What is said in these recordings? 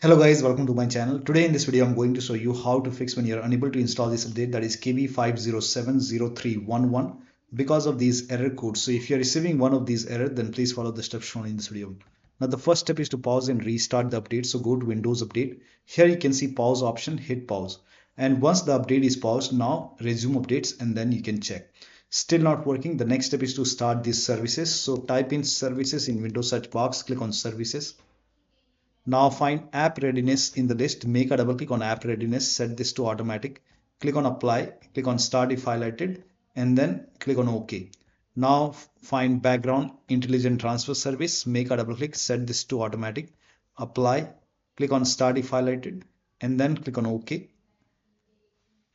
Hello guys, welcome to my channel. Today in this video I'm going to show you how to fix when you're unable to install this update, that is KB5070311, because of these error codes. So if you're receiving one of these errors, then please follow the steps shown in this video. Now the first step is to pause and restart the update. So go to Windows Update. Here you can see pause option, hit pause. And once the update is paused, now resume updates and then you can check. Still not working. The next step is to start these services. So type in services in Windows search box, click on services. Now find app readiness in the list, make a double click on app readiness, set this to automatic, click on apply, click on start if highlighted, and then click on OK. Now find background intelligent transfer service, make a double click, set this to automatic, apply, click on start if highlighted, and then click on OK.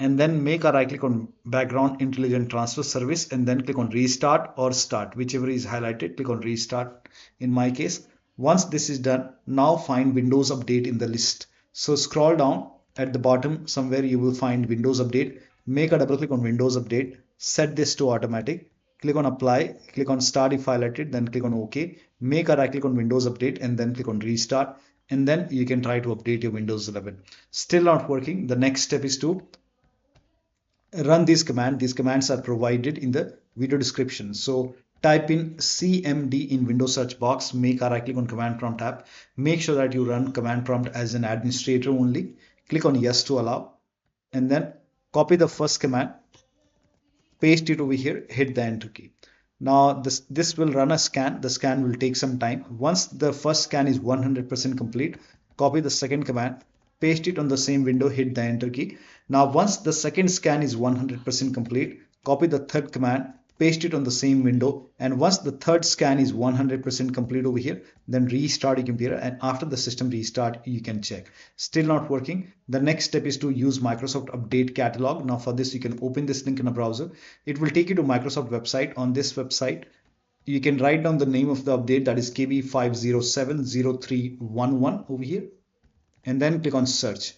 And then make a right click on background intelligent transfer service and then click on restart or start, whichever is highlighted, click on restart in my case. Once this is done, now find Windows Update in the list. So scroll down at the bottom somewhere you will find Windows Update. Make a double click on Windows Update, set this to automatic, click on apply, click on start if highlighted, then click on OK. Make a right click on Windows Update and then click on restart, and then you can try to update your Windows 11. Still not working. The next step is to run this command. These commands are provided in the video description. So type in cmd in Windows search box, make a right click on command prompt tab, make sure that you run command prompt as an administrator only, click on yes to allow, and then copy the first command, paste it over here, hit the enter key. Now this will run a scan. The scan will take some time. Once the first scan is 100% complete, copy the second command, paste it on the same window, hit the enter key. Now once the second scan is 100% complete, copy the third command, paste it on the same window, and once the third scan is 100% complete over here, then restart your computer, and after the system restart you can check. Still not working. The next step is to use Microsoft Update Catalog. Now for this you can open this link in a browser. It will take you to Microsoft website. On this website you can write down the name of the update, that is KB5070311 over here, and then click on search.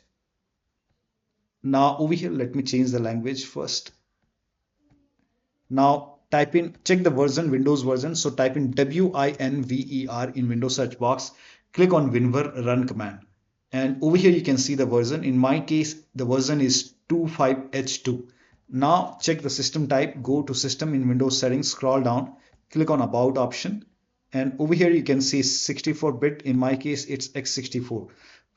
Now over here let me change the language first. Now type in, check the version, Windows version. So type in WINVER in Windows search box, click on WinVer run command, and over here you can see the version. In my case the version is 25H2. Now check the system type, go to system in Windows settings, scroll down, click on about option, and over here you can see 64-bit. In my case it's x64.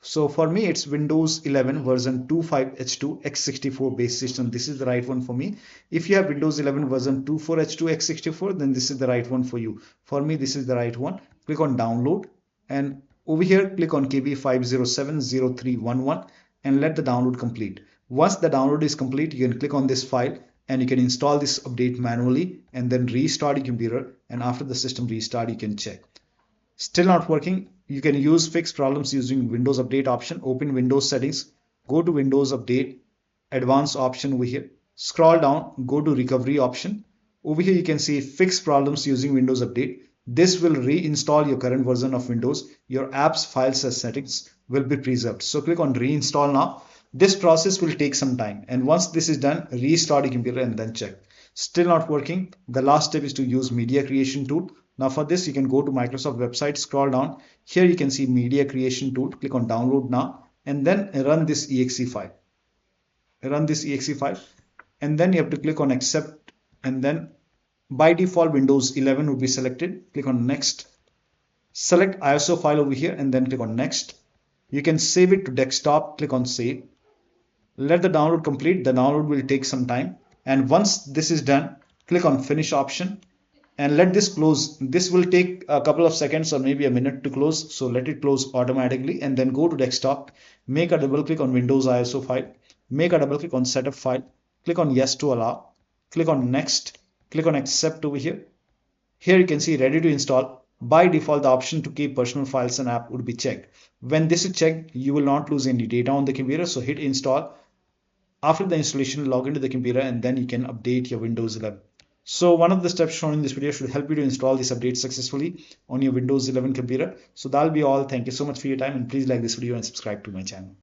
So for me it's Windows 11 version 25H2 x64 base system. This is the right one for me. If you have Windows 11 version 24H2 x64, then this is the right one for you. For me this is the right one. Click on download, and over here click on KB5070311 and let the download complete. Once the download is complete, you can click on this file and you can install this update manually and then restart your computer, and after the system restart you can check. Still not working. You can use fix problems using Windows Update option. Open Windows settings, go to Windows Update, advanced option over here, scroll down, go to recovery option. Over here you can see fix problems using Windows Update. This will reinstall your current version of Windows. Your apps, files and settings will be preserved. So click on reinstall now. This process will take some time, and once this is done, restart your computer and then check. Still not working. The last step is to use media creation tool. Now for this you can go to Microsoft website, scroll down, here you can see media creation tool, click on download now, and then run this exe file. Run this exe file, and then you have to click on accept, and then by default Windows 11 will be selected. Click on next, select ISO file over here and then click on next. You can save it to desktop, click on save. Let the download complete. The download will take some time, and once this is done, click on finish option and let this close. This will take a couple of seconds or maybe a minute to close, so let it close automatically, and then go to desktop, make a double click on Windows ISO file, make a double click on setup file, click on yes to allow, click on next, click on accept over here. Here you can see ready to install. By default the option to keep personal files and app would be checked. When this is checked, you will not lose any data on the computer, so hit install. After the installation, log into the computer and then you can update your Windows 11. So one of the steps shown in this video should help you to install this update successfully on your Windows 11 computer. So that'll be all. Thank you so much for your time, and please like this video and subscribe to my channel.